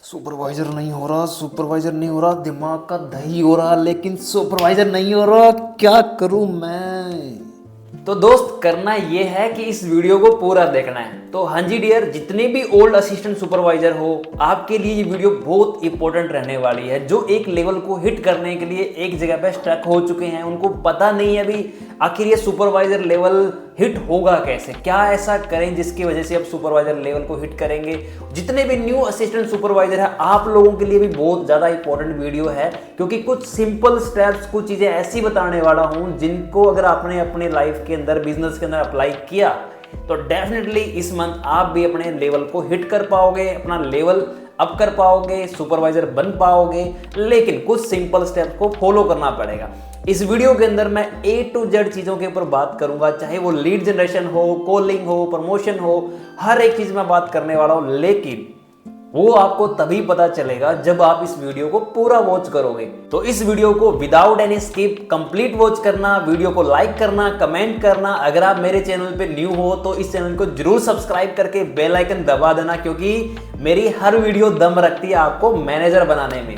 Supervisor नहीं हो रहा, सुपरवाइजर नहीं हो रहा, दिमाग का दही हो रहा, लेकिन सुपरवाइजर नहीं हो रहा। क्या करूं मैं? तो दोस्त, करना ये है कि इस वीडियो को पूरा देखना है। तो हाँ जी डियर, जितने भी ओल्ड असिस्टेंट सुपरवाइजर हो, आपके लिए ये वीडियो बहुत इंपॉर्टेंट रहने वाली है। जो एक लेवल को हिट करने के लिए एक जगह पे स्टक हो चुके हैं, उनको पता नहीं है अभी आखिर ये सुपरवाइजर लेवल हिट होगा कैसे, क्या ऐसा करें जिसकी वजह से अब सुपरवाइजर लेवल को हिट करेंगे। जितने भी न्यू असिस्टेंट सुपरवाइजर है, आप लोगों के लिए भी बहुत ज्यादा इंपॉर्टेंट वीडियो है, क्योंकि कुछ सिंपल स्टेप्स, कुछ चीजें ऐसी बताने वाला हूं जिनको अगर आपने अपने लाइफ के अंदर, बिजनेस के अंदर अप्लाई किया तो डेफिनेटली इस मंथ आप भी अपने लेवल को हिट कर पाओगे, अपना लेवल अप कर पाओगे, सुपरवाइजर बन पाओगे। लेकिन कुछ सिंपल स्टेप्स को फॉलो करना पड़ेगा। इस वीडियो के अंदर मैं A to Z चीजों के ऊपर बात करूंगा, चाहे वो लीड जनरेशन हो, कॉलिंग हो, प्रमोशन हो, हर एक चीज में बात करने वाला हूं। लेकिन वो आपको तभी पता चलेगा जब आप इस वीडियो को पूरा वॉच करोगे। तो इस वीडियो को without any skip complete watch करना, वीडियो को लाइक करना, कमेंट करना। अगर आप मेरे चैनल पे न्यू हो तो इस चैनल को जरूर सब्सक्राइब करके बेल आइकन दबा देना, क्योंकि मेरी हर वीडियो दम रखती है आपको मैनेजर बनाने में।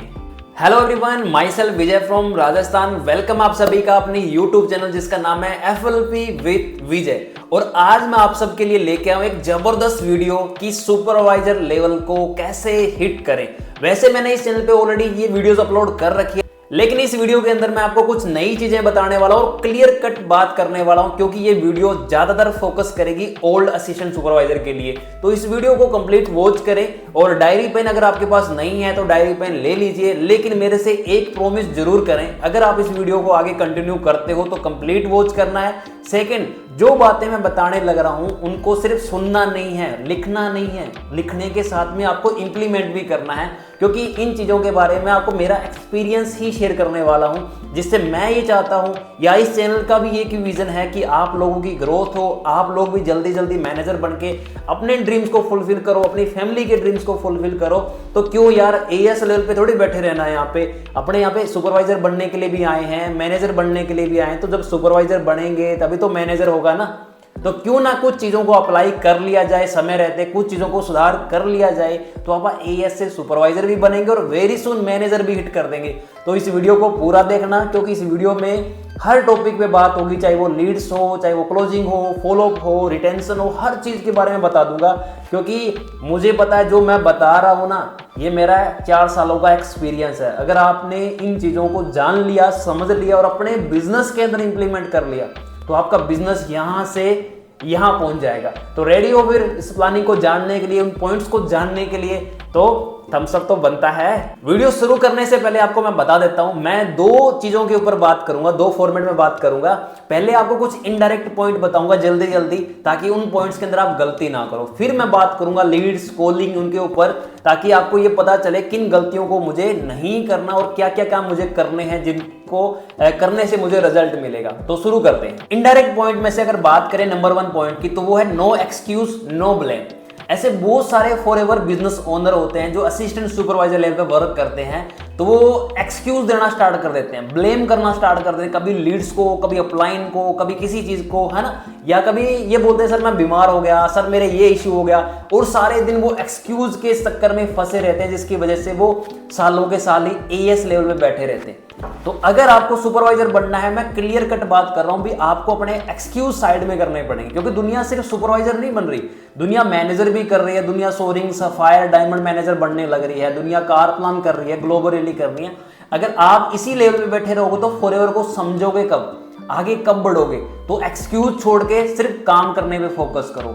Hello everyone, my self Vijay from Rajasthan. Welcome आप सभी का अपनी यूट्यूब चैनल जिसका नाम है FLP विद विजय। और आज मैं आप सबके लिए लेके आऊं एक जबरदस्त वीडियो कि सुपरवाइजर लेवल को कैसे हिट करें। वैसे मैंने इस चैनल पे ऑलरेडी ये वीडियोस अपलोड कर रखी है, लेकिन इस वीडियो के अंदर मैं आपको कुछ नई चीजें बताने वाला हूं और क्लियर कट बात करने वाला हूं, क्योंकि ये वीडियो ज्यादातर फोकस करेगी ओल्ड असिस्टेंट सुपरवाइजर के लिए। तो इस वीडियो को कंप्लीट वॉच करें, और डायरी पेन अगर आपके पास नहीं है तो डायरी पेन ले लीजिए। लेकिन मेरे से एक प्रॉमिस जरूर करें, अगर आप इस वीडियो को आगे कंटिन्यू करते हो तो कंप्लीट वॉच करना है। सेकंड, जो बातें मैं बताने लग रहा हूं उनको सिर्फ सुनना नहीं है, लिखना नहीं है, लिखने के साथ में आपको इंप्लीमेंट भी करना है, क्योंकि इन चीजों के बारे में आपको मेरा एक्सपीरियंस ही शेयर करने वाला हूं, जिससे मैं ये चाहता हूं, या इस चैनल का भी एक विजन है कि आप लोगों की ग्रोथ हो, आप लोग भी जल्दी जल्दी मैनेजर बन के अपने ड्रीम्स को फुलफिल करो, अपनी फैमिली के ड्रीम्स को फुलफिल करो। तो क्यों यार AS लेवल पे थोड़ी बैठे रहना है, यहाँ पे अपने यहाँ पे सुपरवाइजर बनने के लिए भी आए हैं, मैनेजर बनने के लिए भी आए हैं। तो जब सुपरवाइजर बनेंगे तभी तो मैनेजर होगा ना। तो क्यों ना कुछ चीजों को अप्लाई कर लिया जाए समय रहते, कुछ चीजों को सुधार कर लिया जाए, तो आप AS से सुपरवाइजर भी बनेंगे और वेरी सुन मैनेजर भी हिट कर देंगे। तो इस वीडियो को पूरा देखना, क्योंकि इस वीडियो में हर टॉपिक पे बात होगी, चाहे वो लीड्स हो, चाहे वो क्लोजिंग हो, फॉलोअप हो, रिटेंशन हो, हर चीज के बारे में बता दूंगा। क्योंकि मुझे पता है जो मैं बता रहा हूं ना, ये मेरा 4 सालों का एक्सपीरियंस है। अगर आपने इन चीजों को जान लिया, समझ लिया और अपने बिजनेस के अंदर इंप्लीमेंट कर लिया, तो आपका बिजनेस यहां से यहां पहुंच जाएगा। तो रेडी हो फिर इस प्लानिंग को जानने के लिए, उन पॉइंट्स को जानने के लिए? तो थम्स अप तो बनता है। वीडियो शुरू करने से पहले आपको मैं बता देता हूं, मैं 2 चीजों के ऊपर बात करूंगा, 2 फॉर्मेट में बात करूंगा। पहले आपको कुछ इनडायरेक्ट पॉइंट बताऊंगा जल्दी जल्दी, ताकि उन पॉइंट्स के अंदर आप गलती ना करो। फिर मैं बात करूंगा लीड्स, कॉलिंग, उनके ऊपर, ताकि आपको ये पता चले किन गलतियों को मुझे नहीं करना और क्या क्या काम मुझे करने हैं जिनको करने से मुझे रिजल्ट मिलेगा। तो शुरू करते हैं। इनडायरेक्ट पॉइंट में से अगर बात करें नंबर 1 पॉइंट की, तो वो है नो एक्सक्यूज नो ब्लेम। ऐसे बहुत सारे फॉरएवर बिजनेस ओनर होते हैं जो असिस्टेंट सुपरवाइजर लेवल पे वर्क करते हैं, तो वो एक्सक्यूज देना स्टार्ट कर देते हैं, ब्लेम करना स्टार्ट कर देते हैं, कभी लीड्स को, कभी अपलाइन को, कभी किसी चीज को, है ना, या कभी ये बोलते हैं सर मैं बीमार हो गया, सर मेरे ये इश्यू हो गया, और सारे दिन वो एक्सक्यूज के चक्कर में फंसे रहते हैं, जिसकी वजह से वो सालों के साल ही AS लेवल पे बैठे रहते हैं। तो अगर आपको सुपरवाइजर बनना है, मैं क्लियर कट बात कर रहा हूं भी, आपको अपने एक्सक्यूज साइड में करने पड़ेंगे, क्योंकि दुनिया सिर्फ सुपरवाइजर नहीं बन रही, दुनिया मैनेजर भी कर रही है, दुनिया सोरिंग, सफायर, डायमंड मैनेजर बनने लग रही है, दुनिया कार प्लान कर रही है, ग्लोबल रैली कर रही है। अगर आप इसी लेवल पे बैठे रहोगे तो फॉरएवर को समझोगे कब, आगे कब बढ़ोगे? तो एक्सक्यूज छोड़ के सिर्फ काम करने पे फोकस करो।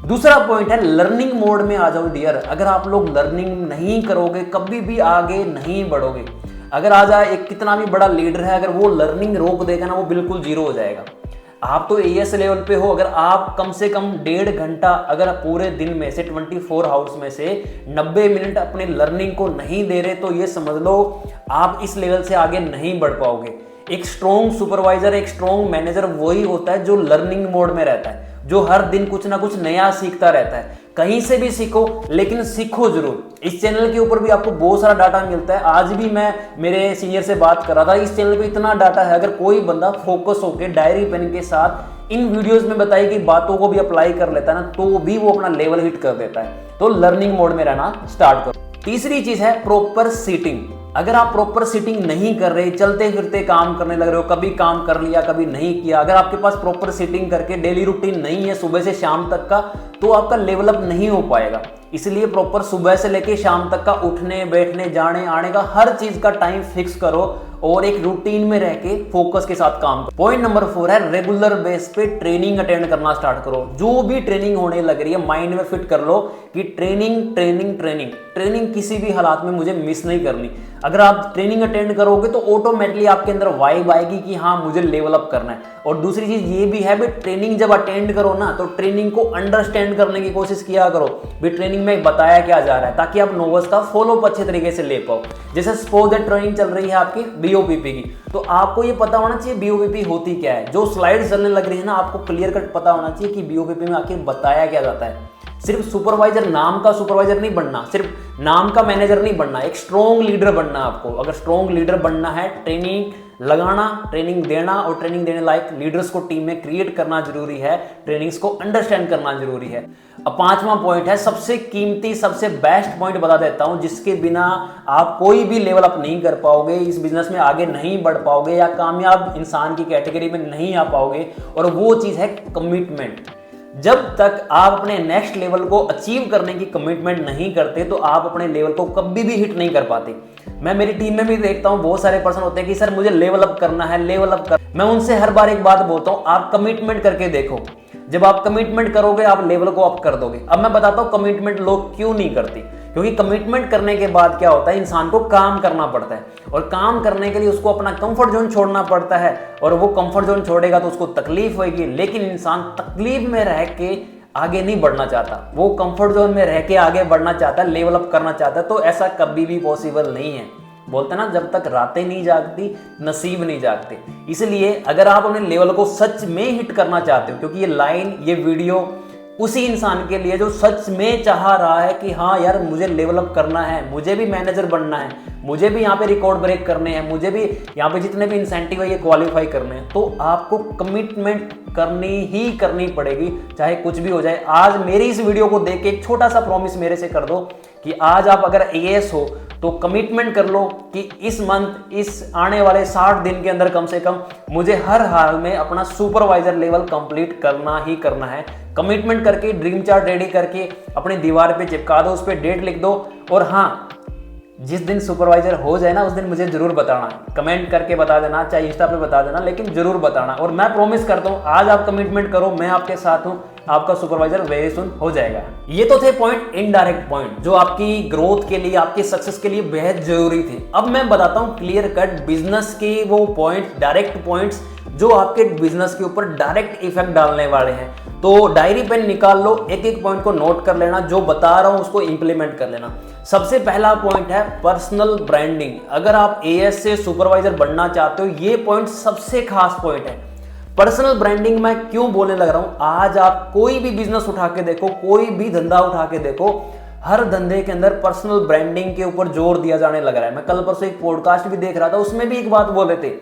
दूसरा पॉइंट है लर्निंग मोड में आ जाओ डियर। अगर आप लोग लर्निंग नहीं करोगे, कभी भी आगे नहीं बढ़ोगे। अगर आज एक कितना भी बड़ा लीडर है, अगर वो लर्निंग रोक देगा ना, वो बिल्कुल जीरो हो जाएगा। आप तो AS लेवल पे हो, अगर आप कम से कम 1.5 घंटा, अगर पूरे दिन में से 24 आवर्स में से 90 मिनट अपने लर्निंग को नहीं दे रहे, तो ये समझ लो आप इस लेवल से आगे नहीं बढ़ पाओगे। एक स्ट्रॉन्ग सुपरवाइजर, एक स्ट्रॉन्ग मैनेजर वही होता है जो लर्निंग मोड में रहता है, जो हर दिन कुछ ना कुछ नया सीखता रहता है। कहीं से भी सीखो, लेकिन सीखो जरूर। इस चैनल के ऊपर भी आपको बहुत सारा डाटा मिलता है। आज भी मैं मेरे सीनियर से बात कर रहा था, इस चैनल पे इतना डाटा है, अगर कोई बंदा फोकस होकर डायरी पेन के साथ इन वीडियोस में बताई गई बातों को भी अप्लाई कर लेता है ना, तो भी वो अपना लेवल हिट कर देता है। तो लर्निंग मोड में रहना स्टार्ट करो। तीसरी चीज है प्रॉपर सीटिंग। अगर आप प्रॉपर सीटिंग नहीं कर रहे, चलते फिरते काम करने लग रहे हो, कभी काम कर लिया कभी नहीं किया, अगर आपके पास प्रॉपर सीटिंग करके डेली रूटीन नहीं है सुबह से शाम तक का, तो आपका लेवल अप नहीं हो पाएगा। इसलिए प्रॉपर सुबह से लेके शाम तक का उठने बैठने जाने आने का हर चीज का टाइम फिक्स करो और एक रूटीन में रह के फोकस के साथ काम करो। पॉइंट नंबर 4 है रेगुलर बेस पे ट्रेनिंग अटेंड करना स्टार्ट करो। जो भी ट्रेनिंग होने लग रही है माइंड में फिट कर लो कि ट्रेनिंग ट्रेनिंग ट्रेनिंग ट्रेनिंग किसी भी हालात में मुझे मिस नहीं करनी। अगर आप ट्रेनिंग अटेंड करोगे तो ऑटोमेटिकली आपके अंदर वाइब आएगी कि हाँ मुझे लेवल अप करना है। और दूसरी चीज ये भी है भी ट्रेनिंग जब अटेंड करो ना तो ट्रेनिंग को अंडरस्टैंड करने की कोशिश किया करो भी ट्रेनिंग में बताया क्या जा रहा है, ताकि आप नोवस का फॉलो अप अच्छे तरीके से ले पाओ। जैसे सपोज दैट ट्रेनिंग चल रही है आपकी बीओपीपी की, तो आपको ये पता होना चाहिए बीओपीपी होती क्या है। जो स्लाइड चलने लग रही है ना, आपको क्लियर कट पता होना चाहिए कि बीओपीपी में आखिर बताया क्या जाता है। सिर्फ सुपरवाइजर, नाम का सुपरवाइजर नहीं बनना, सिर्फ नाम का मैनेजर नहीं बनना, एक स्ट्रॉन्ग लीडर बनना आपको। अगर स्ट्रॉन्ग लीडर बनना है, ट्रेनिंग लगाना, ट्रेनिंग देना और ट्रेनिंग देने लायक लीडर्स को टीम में क्रिएट करना जरूरी है, ट्रेनिंग्स को अंडरस्टैंड करना जरूरी है। अब 5वां पॉइंट है, सबसे कीमती सबसे बेस्ट पॉइंट बता देता हूं, जिसके बिना आप कोई भी लेवल अप नहीं कर पाओगे, इस बिजनेस में आगे नहीं बढ़ पाओगे या कामयाब इंसान की कैटेगरी में नहीं आ पाओगे, और वो चीज है कमिटमेंट। जब तक आप अपने नेक्स्ट लेवल को अचीव करने की कमिटमेंट नहीं करते तो आप अपने लेवल को कभी भी हिट नहीं कर पाते। मैं मेरी टीम में भी देखता हूं, बहुत सारे पर्सन होते हैं कि सर मुझे लेवल अप करना है, लेवल अप कर। मैं उनसे हर बार एक बात बोलता हूं, आप कमिटमेंट करके देखो। जब आप कमिटमेंट करोगे आप लेवल को अप कर दोगे। अब मैं बताता हूं कमिटमेंट लोग क्यों नहीं करते, क्योंकि कमिटमेंट करने के बाद क्या होता है, इंसान को काम करना पड़ता है और काम करने के लिए उसको अपना कंफर्ट जोन छोड़ना पड़ता है, और वो कंफर्ट जोन छोड़ेगा तो उसको तकलीफ होगी। लेकिन इंसान तकलीफ में रह के आगे नहीं बढ़ना चाहता, वो कंफर्ट जोन में रह के आगे बढ़ना चाहता है, लेवल अप करना चाहता है। तो ऐसा कभी भी पॉसिबल नहीं है। बोलते ना, जब तक रातें नहीं जागती नसीब नहीं जागते। इसलिए अगर आप अपने लेवल को सच में हिट करना चाहते हो, क्योंकि ये लाइन ये वीडियो उसी इंसान के लिए जो सच में चाह रहा है कि हाँ यार मुझे लेवल अप करना है, मुझे भी मैनेजर बनना है, मुझे भी यहाँ पे रिकॉर्ड ब्रेक करने हैं, मुझे भी यहाँ पे जितने भी इंसेंटिव है ये क्वालिफाई करने हैं, तो आपको कमिटमेंट करनी ही करनी पड़ेगी, चाहे कुछ भी हो जाए। आज मेरी इस वीडियो को देख के एक छोटा सा प्रॉमिस मेरे से कर दो कि आज आप अगर AS हो तो कमिटमेंट कर लो कि इस मंथ, इस आने वाले 60 दिन के अंदर कम से कम मुझे हर हाल में अपना सुपरवाइजर लेवल कंप्लीट करना ही करना है। कमिटमेंट करके ड्रीम चार्ट रेडी करके अपनी दीवार पे चिपका दो, उस पर डेट लिख दो, और हाँ जिस दिन सुपरवाइजर हो जाए ना उस दिन मुझे जरूर बताना, कमेंट करके बता देना, चाहे इंस्टा पे बता देना, लेकिन जरूर बताना। और मैं प्रॉमिस करता हूँ आज आप कमिटमेंट करो, मैं आपके साथ हूँ, आपका सुपरवाइजर वेरी सुन हो जाएगा। ये तो थे पॉइंट, इनडायरेक्ट पॉइंट जो आपकी ग्रोथ के लिए, आपकी सक्सेस के लिए बेहद जरूरी थे। अब मैं बताता हूँ क्लियर कट बिजनेस के वो पॉइंट, डायरेक्ट पॉइंट्स जो आपके बिजनेस के ऊपर डायरेक्ट इफेक्ट डालने वाले हैं। तो डायरी पेन निकाल लो, एक एक पॉइंट को नोट कर लेना, जो बता रहा हूं उसको इंप्लीमेंट कर लेना। सबसे पहला पॉइंट है पर्सनल ब्रांडिंग। अगर आप AS से सुपरवाइजर बनना चाहते हो, ये पॉइंट सबसे खास पॉइंट है। पर्सनल ब्रांडिंग मैं क्यों बोलने लग रहा हूं, आज आप कोई भी बिजनेस उठा के देखो, कोई भी धंधा उठा के देखो, हर धंधे के अंदर पर्सनल ब्रांडिंग के ऊपर जोर दिया जाने लग रहा है। मैं कल परसों एक पॉडकास्ट भी देख रहा था, उसमें भी एक बात बोल रहे थे,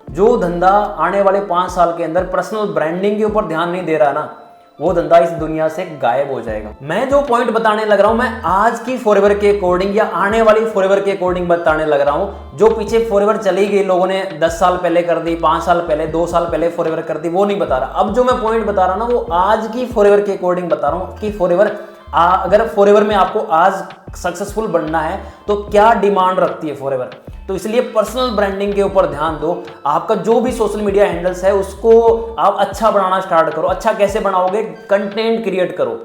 जो धंधा आने वाले 5 साल के अंदर पर्सनल ब्रांडिंग के ऊपर ध्यान नहीं दे रहा ना, वो धंधा इस दुनिया से गायब हो जाएगा। मैं जो पॉइंट बताने लग रहा हूं, मैं आज की फॉरएवर के अकॉर्डिंग या आने वाली फॉरएवर के अकॉर्डिंग बताने लग रहा हूं। जो पीछे फॉरएवर चली गई, लोगों ने 10 साल पहले कर दी, 5 साल पहले, 2 साल पहले फॉरएवर कर दी, वो नहीं बता रहा। अब जो मैं पॉइंट बता रहा हूं ना, वो आज की फॉरएवर के अकॉर्डिंग बता रहा हूं कि फॉरएवर अगर फॉरएवर में आपको आज सक्सेसफुल बनना है तो क्या डिमांड रखती है फॉरएवर। तो इसलिए पर्सनल ब्रांडिंग के ऊपर ध्यान दो। आपका जो भी सोशल मीडिया हैंडल्स है उसको आप अच्छा बनाना स्टार्ट करो। अच्छा कैसे बनाओगे, कंटेंट क्रिएट करो,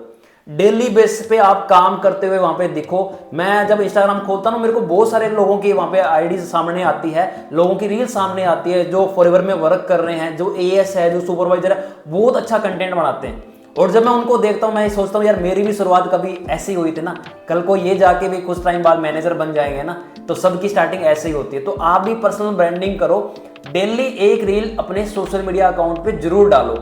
डेली बेस पे आप काम करते हुए वहां पे दिखो। मैं जब इंस्टाग्राम खोलता हूं, मेरे को बहुत सारे लोगों की वहां पे आईडी सामने आती है, लोगों की रील सामने आती है जो फॉरएवर में वर्क कर रहे हैं, जो AS है, जो सुपरवाइजर है, बहुत अच्छा कंटेंट बनाते हैं। और जब मैं उनको देखता हूं, मैं सोचता हूं यार मेरी भी शुरुआत कभी ऐसी हुई थी ना, कल को ये जाके भी कुछ टाइम बाद मैनेजर बन जाएंगे ना, तो सबकी स्टार्टिंग ऐसे ही होती है। तो आप भी पर्सनल ब्रांडिंग करो, डेली एक रील अपने सोशल मीडिया अकाउंट पे जरूर डालो।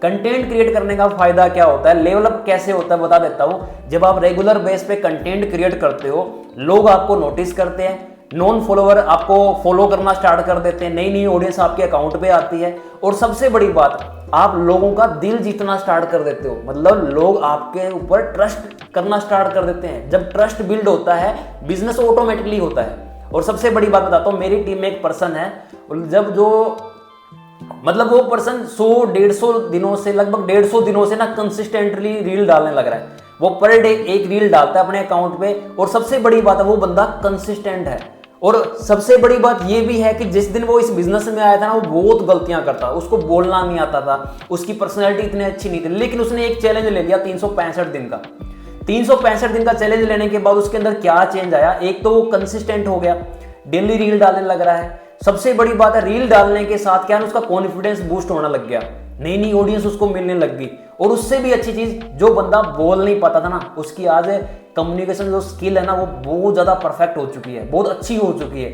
कंटेंट क्रिएट करने का फायदा क्या होता है, लेवल अप कैसे होता है बता देता हूं। जब आप रेगुलर बेस पे कंटेंट क्रिएट करते हो, लोग आपको नोटिस करते हैं, नॉन फॉलोवर आपको फॉलो करना स्टार्ट कर देते हैं, नई नई ऑडियंस आपके अकाउंट पे आती है, और सबसे बड़ी बात, आप लोगों का दिल जीतना स्टार्ट कर देते हो। मतलब लोग आपके ऊपर ट्रस्ट करना स्टार्ट कर देते हैं। जब ट्रस्ट बिल्ड होता है, बिजनेस ऑटोमेटिकली होता है। और सबसे बड़ी बात बताता हूँ, मेरी टीम में एक पर्सन है, जब जो मतलब वो पर्सन 100-150 दिनों से, लगभग 150 दिनों से ना कंसिस्टेंटली रील डालने लग रहा है। वो पर डे एक रील डालता है अपने अकाउंट पे, और सबसे बड़ी बात है वो बंदा कंसिस्टेंट है। और सबसे बड़ी बात ये भी है कि जिस दिन वो इस बिजनेस में आया था ना, वो बहुत गलतियां करता, उसको बोलना नहीं आता था, उसकी पर्सनैलिटी इतनी अच्छी नहीं थी, लेकिन उसने एक चैलेंज ले लिया 365 दिन का। 365 दिन का चैलेंज लेने के बाद उसके अंदर क्या चेंज आया, एक तो वो कंसिस्टेंट हो गया, डेली रील डालने लग रहा है। सबसे बड़ी बात है, रील डालने के साथ क्या है, उसका कॉन्फिडेंस बूस्ट होने लग गया, नई नई ऑडियंस उसको मिलने लग गई। और उससे भी अच्छी चीज, जो बंदा बोल नहीं पाता था ना, उसकी आज कम्युनिकेशन जो स्किल है ना, वो बहुत ज्यादा परफेक्ट हो चुकी है, बहुत अच्छी हो चुकी है।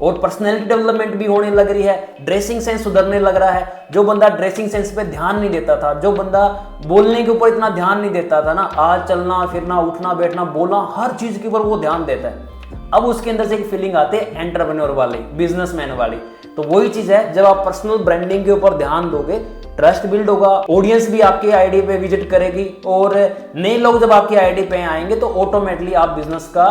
और पर्सनैलिटी डेवलपमेंट भी होने लग रही है, ड्रेसिंग सेंस सुधरने लग रहा है। जो बंदा ड्रेसिंग सेंस पे ध्यान नहीं देता था, जो बंदा बोलने के ऊपर इतना ध्यान नहीं देता था ना, आज चलना फिरना, उठना बैठना, बोलना, हर चीज के ऊपर वो ध्यान देता है। अब उसके अंदर से एक फीलिंग आती है एंटरप्रेन्योर वाली, बिजनेसमैन वाली। तो वही चीज है, जब आप पर्सनल ब्रांडिंग के ऊपर ध्यान दोगे, ट्रस्ट बिल्ड होगा, ऑडियंस भी आपके आईडी पे विजिट करेगी, और नए लोग जब आपकी आईडी पे आएंगे तो ऑटोमेटिकली आप बिजनेस का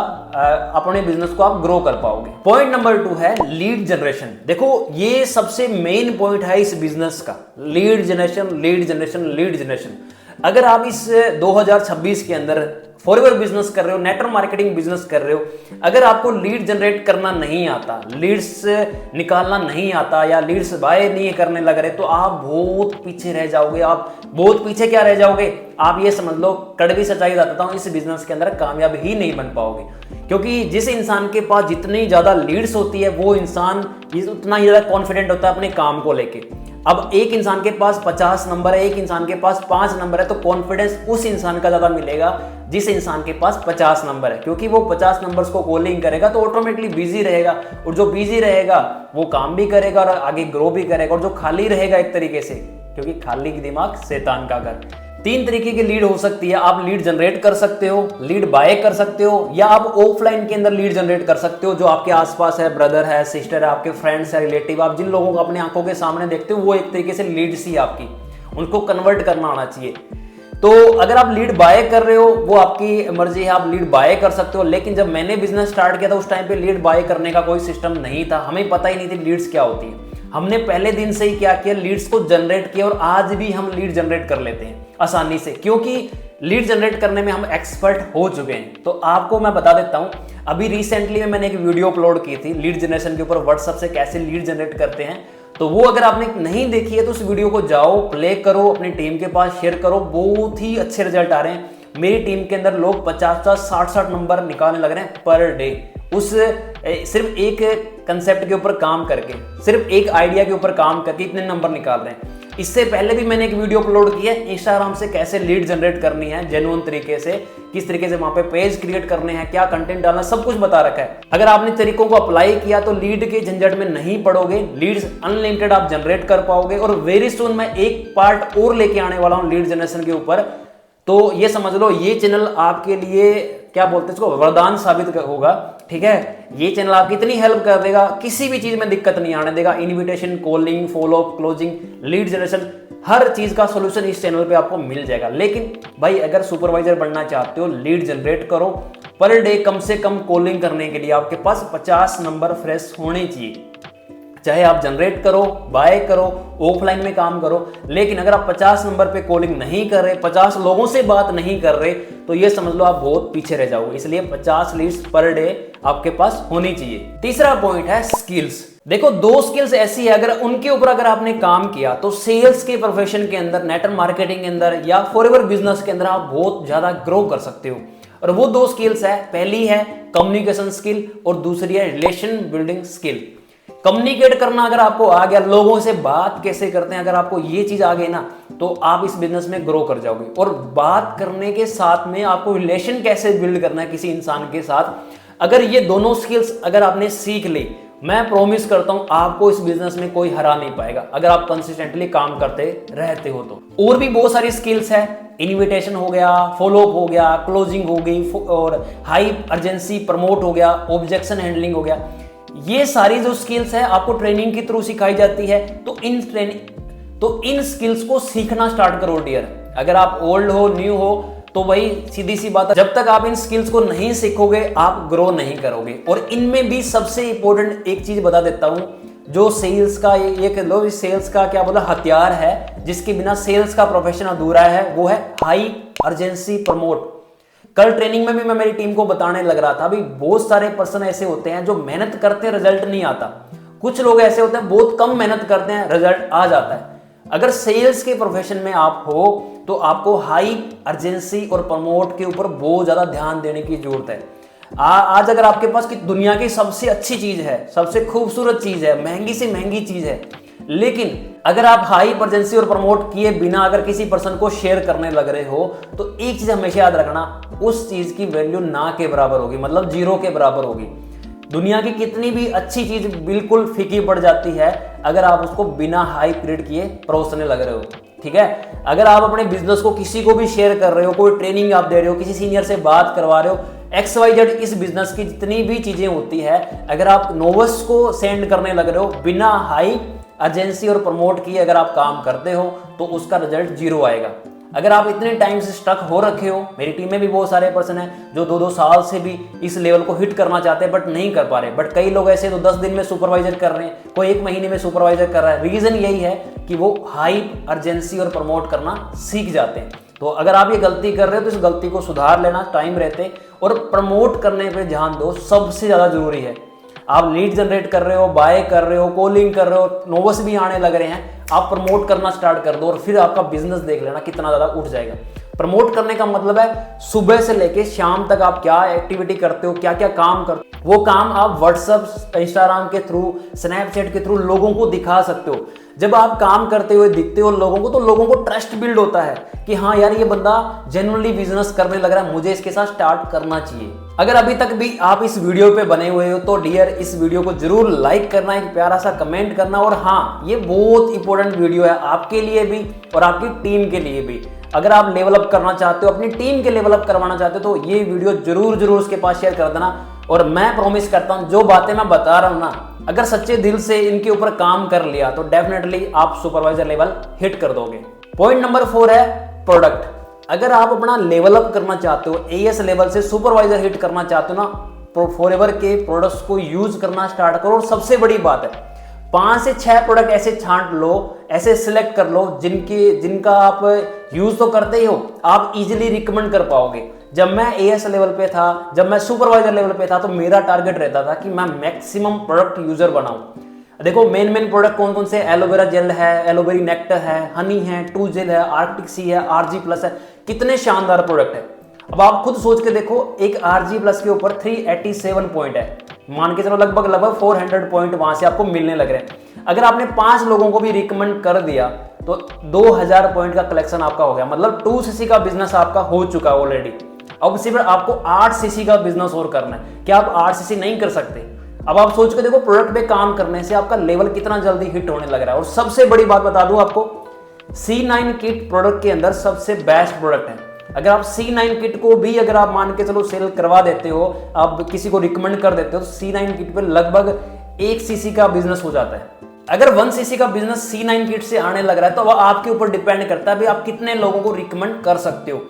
अपने बिजनेस को आप ग्रो कर पाओगे। पॉइंट नंबर 2 है लीड जनरेशन। देखो ये सबसे मेन पॉइंट है इस बिजनेस का, lead generation, lead generation, lead generation. अगर आप इस 2026 के अंदर फॉरएवर बिजनेस कर रहे हो, नेटवर्क मार्केटिंग बिजनेस कर रहे हो, अगर आपको लीड जनरेट करना नहीं आता, लीड्स निकालना नहीं आता, या लीड्स बाय नहीं करने लग रहे, तो आप बहुत पीछे रह जाओगे। आप बहुत पीछे क्या रह जाओगे, आप ये समझ लो, कड़वी सच्चाई बताता हूं, इस बिजनेस के अंदर कामयाब ही नहीं बन पाओगे। क्योंकि जिस इंसान के पास जितनी ज्यादा लीड्स होती है, वो इंसान उतना ही ज्यादा कॉन्फिडेंट होता है अपने काम को लेके। अब एक इंसान के पास 50 नंबर है, एक इंसान के पास 5 नंबर है, तो कॉन्फिडेंस उस इंसान का ज्यादा मिलेगा जिस इंसान के पास 50 नंबर है, क्योंकि वो 50 नंबर्स को कॉलिंग करेगा तो ऑटोमेटिकली बिजी रहेगा, और जो बिजी रहेगा वो काम भी करेगा और आगे ग्रो भी करेगा। और जो खाली रहेगा एक तरीके से, क्योंकि खाली दिमाग शैतान का घर। 3 तरीके की लीड हो सकती है, आप लीड जनरेट कर सकते हो, लीड बाय कर सकते हो, या आप ऑफलाइन के अंदर लीड जनरेट कर सकते हो। जो आपके आसपास है, ब्रदर है, सिस्टर है, आपके फ्रेंड्स है, रिलेटिव, आप जिन लोगों को अपने आंखों के सामने देखते हो, वो एक तरीके से लीड्स ही आपकी, उनको कन्वर्ट करना आना चाहिए। तो अगर आप लीड बाय कर रहे हो, वो आपकी मर्जी है, आप लीड बाय कर सकते हो। लेकिन जब मैंने बिजनेस स्टार्ट किया था, उस टाइम पे लीड बाय करने का कोई सिस्टम नहीं था, हमें पता ही नहीं थी लीड्स क्या होती है। हमने पहले दिन से ही क्या किया, लीड्स को जनरेट किया, और आज भी हम लीड जनरेट कर लेते हैं आसानी से, क्योंकि लीड जनरेट करने में हम एक्सपर्ट हो चुके हैं। तो आपको मैं बता देता हूं, अभी रिसेंटली में मैंने एक वीडियो अपलोड की थी लीड जनरेशन के ऊपर, व्हाट्सएप से कैसे लीड जनरेट करते हैं। तो वो अगर आपने नहीं देखी है तो उस वीडियो को जाओ, प्ले करो, अपनी टीम के पास शेयर करो, बहुत ही अच्छे रिजल्ट आ रहे हैं। मेरी टीम के अंदर लोग 50-50, 60-60 नंबर निकालने लग रहे हैं पर डे, उस सिर्फ एक कंसेप्ट के ऊपर काम करके, सिर्फ एक आइडिया के ऊपर काम करके इतने नंबर निकाल रहे हैं। इससे पहले भी मैंने एक वीडियो अपलोड की है इंस्टाग्राम से कैसे लीड जनरेट करनी है जेन्युइन तरीके से, किस तरीके से वहां पे पेज क्रिएट करने हैं, क्या कंटेंट डालना, सब कुछ बता रखा है। अगर आपने तरीकों को अप्लाई किया तो लीड के झंझट में नहीं पड़ोगे, लीड्स अनलिमिटेड आप जनरेट कर पाओगे। और वेरी सून मैं एक पार्ट और लेके आने वाला हूं लीड जनरेशन के ऊपर। तो ये समझ लो, ये चैनल आपके लिए क्या बोलते हैं इसको, वरदान साबित होगा। ठीक है, ये चैनल आपकी इतनी हेल्प कर देगा, किसी भी चीज में दिक्कत नहीं आने देगा। Invitation, calling, follow up, closing, lead generation, हर चीज का सॉल्यूशन इस चैनल पे आपको मिल जाएगा। लेकिन भाई अगर सुपरवाइजर बनना चाहते हो, लीड जनरेट करो, पर डे कम से कम कॉलिंग करने के लिए आपके पास 50 नंबर फ्रेश होने चाहिए। चाहे आप जनरेट करो, बाय करो, ऑफलाइन में काम करो, लेकिन अगर आप 50 नंबर पे कॉलिंग नहीं कर रहे, 50 लोगों से बात नहीं कर रहे, तो ये समझ लो आप बहुत पीछे रह जाओगे। इसलिए 50 लीड्स पर डे आपके पास होनी चाहिए। तीसरा पॉइंट है स्किल्स। देखो 2 स्किल्स ऐसी है, अगर उनके ऊपर अगर आपने काम किया तो सेल्स के प्रोफेशन के अंदर, नेटवर्क मार्केटिंग के अंदर, या फॉरएवर बिजनेस के अंदर आप बहुत ज्यादा ग्रो कर सकते हो। और वो 2 स्किल्स है, पहली है कम्युनिकेशन स्किल और दूसरी है रिलेशन बिल्डिंग स्किल। कम्युनिकेट करना अगर आपको आ गया, लोगों से बात कैसे करते हैं, अगर आपको ये चीज आ गई ना, तो आप इस बिजनेस में ग्रो कर जाओगे। और बात करने के साथ में आपको रिलेशन कैसे बिल्ड करना है किसी इंसान के साथ, अगर ये दोनों स्किल्स अगर आपने सीख ली, मैं प्रॉमिस करता हूं आपको इस बिजनेस में कोई हरा नहीं पाएगा, अगर आप कंसिस्टेंटली काम करते रहते हो तो। और भी बहुत सारी स्किल्स है, इनविटेशन हो गया, फॉलोअप हो गया, क्लोजिंग हो गई, और हाई अर्जेंसी प्रमोट हो गया, ऑब्जेक्शन हैंडलिंग हो गया। ये सारी जो स्किल्स है आपको ट्रेनिंग के थ्रू सिखाई जाती है। तो इन स्किल्स को सीखना स्टार्ट करो डियर। अगर आप ओल्ड हो न्यू हो तो वही सीधी सी बात है, जब तक आप इन स्किल्स को नहीं सीखोगे आप ग्रो नहीं करोगे। और इनमें भी सबसे इंपॉर्टेंट एक चीज बता देता हूं, जो सेल्स का ये कह लो सेल्स का क्या बोला हथियार है, जिसके बिना सेल्स का प्रोफेशन अधूरा है, वो है हाई अर्जेंसी प्रमोट। कल ट्रेनिंग में भी मैं मेरी टीम को बताने लग रहा था, अभी बहुत सारे पर्सन ऐसे होते हैं जो मेहनत करते हैं रिजल्ट नहीं आता। कुछ लोग ऐसे होते हैं बहुत कम मेहनत करते हैं रिजल्ट आ जाता है। अगर सेल्स के प्रोफेशन में आप हो तो आपको हाई अर्जेंसी और प्रमोट के ऊपर बहुत ज्यादा ध्यान देने की जरूरत है। आज अगर आपके पास की दुनिया की सबसे अच्छी चीज है, सबसे खूबसूरत चीज है, महंगी से महंगी चीज है, लेकिन अगर आप हाई अर्जेंसी और प्रमोट किए बिना अगर किसी पर्सन को शेयर करने लग रहे हो तो एक चीज हमेशा याद रखना, उस चीज की वैल्यू ना के बराबर होगी, मतलब जीरो के बराबर होगी। दुनिया की कितनी भी अच्छी चीज बिल्कुल फीकी पड़ जाती है अगर आप उसको बिना हाई पीरियड किए परोसने लग रहे हो। ठीक है, अगर आप अपने बिजनेस को किसी को भी शेयर कर रहे हो, कोई ट्रेनिंग आप दे रहे हो, किसी सीनियर से बात करवा रहे हो, XYZ इस बिजनेस की जितनी भी चीजें होती है, अगर आप नोवस को सेंड करने लग रहे हो बिना हाई अर्जेंसी और प्रमोट किए अगर आप काम करते हो तो उसका रिजल्ट जीरो आएगा। अगर आप इतने टाइम से स्टक हो रखे हो, मेरी टीम में भी बहुत सारे पर्सन हैं जो 2-2 साल से भी इस लेवल को हिट करना चाहते हैं बट नहीं कर पा रहे। बट कई लोग ऐसे तो 10 दिन में सुपरवाइजर कर रहे हैं, कोई 1 महीने में सुपरवाइजर कर रहा है। रीजन यही है कि वो हाई अर्जेंसी और प्रमोट करना सीख जाते हैं। तो अगर आप ये गलती कर रहे हो तो इस गलती को सुधार लेना टाइम रहते और प्रमोट करने पे ध्यान दो, सबसे ज्यादा जरूरी है। आप लीड जनरेट कर रहे हो, बाय कर रहे हो, कॉलिंग कर रहे हो, नोवस भी आने लग रहे हैं, आप प्रमोट करना स्टार्ट कर दो और फिर आपका बिजनेस देख लेना कितना ज्यादा उठ जाएगा। प्रमोट करने का मतलब है सुबह से लेके शाम तक आप क्या एक्टिविटी करते हो, क्या क्या काम करते हो, वो काम आप व्हाट्सएप, इंस्टाग्राम के थ्रू, स्नैपचैट के थ्रू लोगों को दिखा सकते हो। जब आप काम करते हुए दिखते हो लोगों को तो लोगों को ट्रस्ट बिल्ड होता है कि हाँ यार ये बंदा जेन्युइनली बिजनेस करने लग रहा है, मुझे इसके साथ स्टार्ट करना चाहिए। अगर अभी तक भी आप इस वीडियो पे बने हुए हो तो डियर इस वीडियो को जरूर लाइक करना, एक प्यारा सा कमेंट करना। और हाँ, ये बहुत इंपॉर्टेंट वीडियो है आपके लिए भी और आपकी टीम के लिए भी। अगर आप लेवल अप करना चाहते हो, अपनी टीम के लेवल अप करवाना चाहते हो तो ये वीडियो जरूर उसके पास शेयर कर देना। और मैं प्रॉमिस करता हूं जो बातें मैं बता रहा हूं ना, अगर सच्चे दिल से इनके ऊपर काम कर लिया तो डेफिनेटली आप सुपरवाइजर लेवल हिट कर दोगे। पॉइंट नंबर 4 है प्रोडक्ट। अगर आप अपना लेवल अप करना चाहते हो, AS लेवल से सुपरवाइजर हिट करना चाहते हो ना, फॉरएवर के प्रोडक्ट्स को यूज करना स्टार्ट करो। और सबसे बड़ी बात है 5 से 6 प्रोडक्ट ऐसे छांट लो, ऐसे सिलेक्ट कर लो जिनका आप यूज तो करते ही हो, आप इजीली रिकमेंड कर पाओगे। जब मैं AS लेवल पे था, जब मैं सुपरवाइजर लेवल पे था तो मेरा टारगेट रहता था कि मैं मैक्सिमम प्रोडक्ट यूजर बनाऊं। देखो मेन प्रोडक्ट कौन कौन से, एलोवेरा जेल है, एलोवेरी नेक्टर है, हनी है, टू जेल है, आर्कटिक सी है, RG+ है, कितने शानदार प्रोडक्ट है। अब आप खुद सोच के देखो, एक RG+ के ऊपर 387 पॉइंट है, मान के चलो लगभग 400 पॉइंट वहां से आपको मिलने लग रहे हैं। अगर आपने 5 लोगों को भी रिकमेंड कर दिया तो 2000 पॉइंट का कलेक्शन आपका हो गया, मतलब 2 cc का बिजनेस आपका हो चुका है ऑलरेडी। अब सिर्फ आपको 8 cc का बिजनेस और करना है। क्या आप 8 cc नहीं कर सकते? अब आप सोच के देखो, प्रोडक्ट पे काम करने से आपका लेवल कितना जल्दी हिट होने लग रहा है। और सबसे बड़ी बात बता दूं आपको, C9 किट प्रोडक्ट के अंदर सबसे बेस्ट प्रोडक्ट है। अगर आप C9 किट को भी अगर आप मान के चलो सेल करवा देते हो, आप किसी को रिकमेंड कर देते हो तो C9 किट पे लगभग 1 cc का बिजनेस हो जाता है। अगर 1 cc का बिजनेस C9 किट से आने लग रहा है तो वह आपके ऊपर डिपेंड करता है भाई आप कितने लोगों को रिकमेंड कर सकते हो।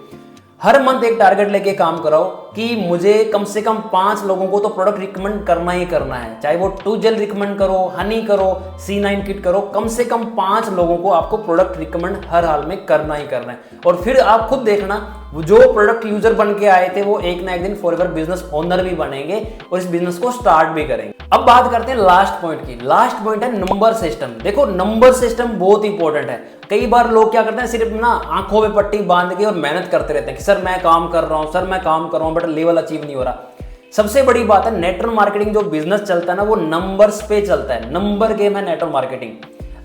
हर मंथ एक टारगेट लेके काम कराओ कि मुझे कम से कम 5 लोगों को तो प्रोडक्ट रिकमेंड करना ही करना है, चाहे वो 2 जेल रिकमेंड करो, हनी करो, C9 किट करो, कम से कम 5 लोगों को आपको प्रोडक्ट रिकमेंड हर हाल में करना ही करना है। और फिर आप खुद देखना, जो प्रोडक्ट यूजर बन के आए थे वो एक ना एक दिन फॉरएवर बिजनेस ओनर भी बनेंगे और इस बिजनेस को स्टार्ट भी करेंगे। अब बात करते हैं लास्ट पॉइंट की। लास्ट पॉइंट है नंबर सिस्टम। देखो नंबर सिस्टम बहुत इंपॉर्टेंट है। कई बार लोग क्या करते हैं, सिर्फ ना आंखों में पट्टी बांध के और मेहनत करते रहते हैं कि सर मैं काम कर रहा हूं, सर मैं काम कर रहा हूं, बट लेवल अचीव नहीं हो रहा। सबसे बड़ी बात है, नेटवर्क मार्केटिंग जो बिजनेस चलता है ना वो नंबर्स पे चलता है, नंबर गेम है नेटवर्क मार्केटिंग।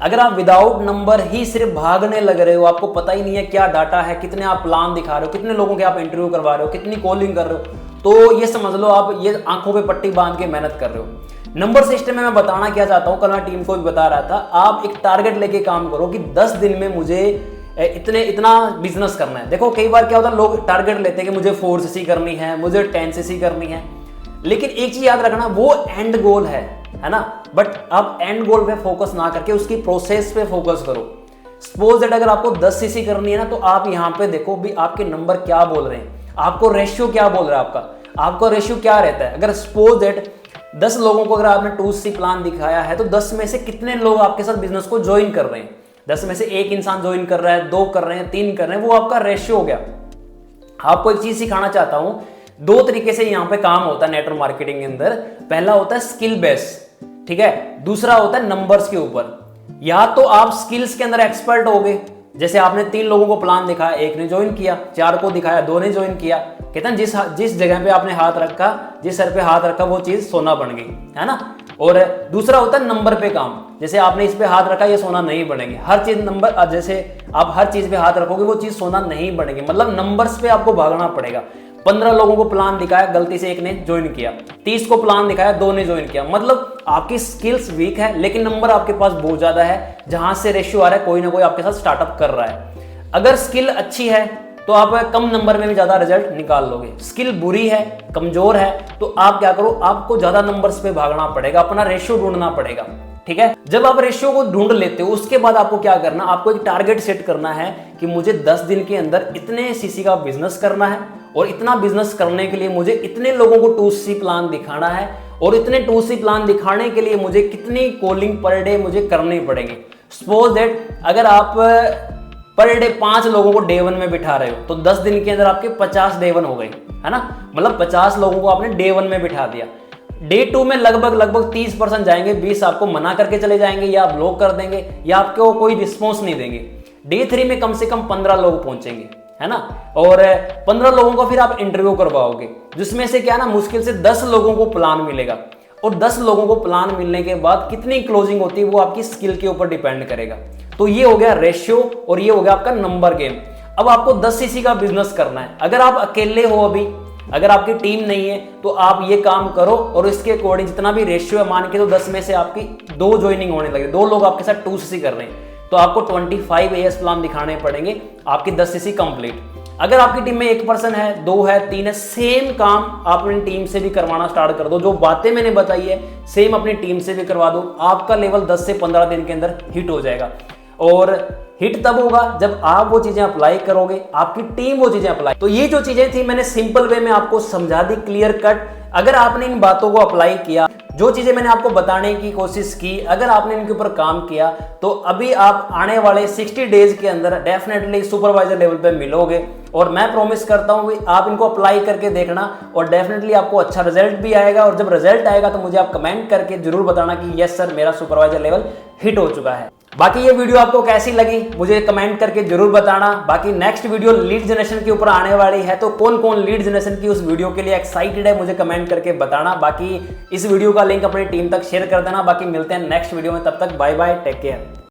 अगर आप विदाउट नंबर ही सिर्फ भागने लग रहे हो, आपको पता ही नहीं है क्या डाटा है, कितने आप प्लान दिखा रहे हो, कितने लोगों के आप इंटरव्यू करवा रहे हो, कितनी कॉलिंग कर रहे हो, तो ये समझ लो आप ये आंखों पे पट्टी बांध के मेहनत कर रहे हो। नंबर सिस्टम में मैं बताना क्या चाहता हूं, कल मैं टीम को भी बता रहा था, आप एक टारगेट लेके काम करो कि 10 दिन में मुझे इतना बिजनेस करना है। देखो कई बार क्या होता है, लोग टारगेट लेते हैं कि मुझे 4 cc करनी है, मुझे 10 cc करनी है। लेकिन एक चीज याद रखना, वो एंड गोल है ना। बट आप एंड गोल पे फोकस ना करके उसकी प्रोसेस पे फोकस करो। सपोज दैट अगर आपको 10 सीसी करनी है ना, तो आप यहाँ पे देखो भी आपके नंबर क्या बोल रहे हैं, आपको रेशियो क्या बोल रहा है, आपका रेशियो क्या रहता है। अगर सपोज दैट 10 लोगों को अगर आपने 2C प्लान दिखाया है, तो 10 में से कितने लोग आपके साथ बिजनेस को ज्वाइन कर रहे हैं। 10 में से 1 इंसान ज्वाइन कर रहा है, 2 कर रहे हैं, 3 कर रहे हैं, वो आपका रेशियो हो गया। आपको एक चीज सिखाना चाहता हूं, 2 तरीके से यहां पे काम होता है नेटवर्क मार्केटिंग के अंदर। पहला होता है स्किल बेस, ठीक है। दूसरा होता है नंबर्स के ऊपर। या तो आप स्किल्स के अंदर एक्सपर्ट हो गए, जैसे आपने 3 लोगों को प्लान दिखाया, 1 ने ज्वाइन किया, 4 को दिखाया, 2 ने ज्वाइन किया। कहते हैं जिस जगह पे आपने हाथ रखा, जिस सर पे हाथ रखा, वो चीज सोना बन गई, है ना। और दूसरा होता है नंबर पे काम, जैसे आपने इस पे हाथ रखा, ये सोना नहीं बनेगी। हर चीज नंबर, जैसे आप हर चीज पे हाथ रखोगे वो चीज सोना नहीं बनेगी, मतलब नंबर्स पे आपको भागना पड़ेगा। 15 लोगों को प्लान दिखाया, गलती से 1 ने ज्वाइन किया, 30 को प्लान दिखाया, 2 ने ज्वाइन किया, मतलब आपकी स्किल्स वीक है लेकिन नंबर आपके पास बहुत ज्यादा है। जहां से रेशियो आ रहा है, कोई ना कोई आपके साथ स्टार्टअप कर रहा है। अगर स्किल अच्छी है तो आप कम नंबर में भी ज्यादा रिजल्ट निकाल लोगे। स्किल बुरी है, कमजोर है, तो आप क्या करो, आपको ज्यादा नंबर्स पे भागना पड़ेगा, अपना रेशियो ढूंढना पड़ेगा, ठीक है। जब आप रेशियो को ढूंढ लेते हो, उसके बाद आपको क्या करना, आपको एक टारगेट सेट करना है कि मुझे 10 दिन के अंदर इतने सीसी का बिजनेस करना है, और इतना बिजनेस करने के लिए मुझे इतने लोगों को 2C प्लान दिखाना है, और इतने 2C प्लान दिखाने के लिए मुझे कितनी कॉलिंग पर डे मुझे करनी पड़ेगी। सपोज दैट अगर आप पर डे 5 लोगों को डे 1 में बिठा रहे हो, तो 10 दिन के अंदर आपके 50 डे 1 हो गए, है ना। मतलब 50 लोगों को आपने डे 1 में बिठा दिया। डे 2 में लगभग 30% जाएंगे, 20 आपको मना करके चले जाएंगे, या ब्लॉक कर देंगे, या आपको कोई रिस्पॉन्स नहीं देंगे। डे 3 में कम से कम 15 लोग पहुंचेंगे, है ना। और 15 लोगों को फिर आप इंटरव्यू करवाओगे, जिसमें से क्या ना, मुश्किल से 10 लोगों को प्लान मिलेगा। और 10 लोगों को प्लान मिलने के बाद कितनी क्लोजिंग होती है वो आपकी स्किल के ऊपर डिपेंड करेगा। तो ये हो गया रेशियो, और ये हो गया आपका नंबर गेम। अब आपको 10 सीसी का बिजनेस करना है। अगर आप अकेले हो अभी, अगर आपकी टीम नहीं है, तो आप ये काम करो, और इसके अकॉर्डिंग जितना भी रेशियो है, मान के तो 10 में से आपकी 2 ज्वाइनिंग होने लगे, 2 लोग आपके साथ 2CC कर रहे हैं, तो आपको 25 AS प्लान दिखाने पड़ेंगे, आपकी 10 सीसी कंप्लीट। अगर आपकी टीम में 1 पर्सन है, 2 है, 3 है, सेम काम आप अपनी टीम से भी करवाना स्टार्ट कर दो। जो बातें मैंने बताई है सेम अपनी टीम से भी करवा दो, आपका लेवल 10 से 15 दिन के अंदर हिट हो जाएगा। और हिट तब होगा जब आप वो चीजें अप्लाई करोगे, आपकी टीम वो चीजें अप्लाई। तो ये जो चीजें थी मैंने सिंपल वे में आपको समझा दी, क्लियर कट। अगर आपने इन बातों को अप्लाई किया, जो चीजें मैंने आपको बताने की कोशिश की, अगर आपने इनके ऊपर काम किया, तो अभी आप आने वाले 60 डेज के अंदर डेफिनेटली सुपरवाइजर लेवल पे मिलोगे। और मैं प्रॉमिस करता हूं कि आप इनको अप्लाई करके देखना, और डेफिनेटली आपको अच्छा रिजल्ट भी आएगा। और जब रिजल्ट आएगा तो मुझे आप कमेंट करके जरूर बताना कि यस सर, मेरा सुपरवाइजर लेवल हिट हो चुका है। बाकी ये वीडियो आपको कैसी लगी मुझे कमेंट करके जरूर बताना। बाकी नेक्स्ट वीडियो लीड जनरेशन के ऊपर आने वाली है, तो कौन कौन लीड जनरेशन की उस वीडियो के लिए एक्साइटेड है मुझे कमेंट करके बताना। बाकी इस वीडियो का लिंक अपनी टीम तक शेयर कर देना। बाकी मिलते हैं नेक्स्ट वीडियो में, तब तक बाय बाय, टेक केयर।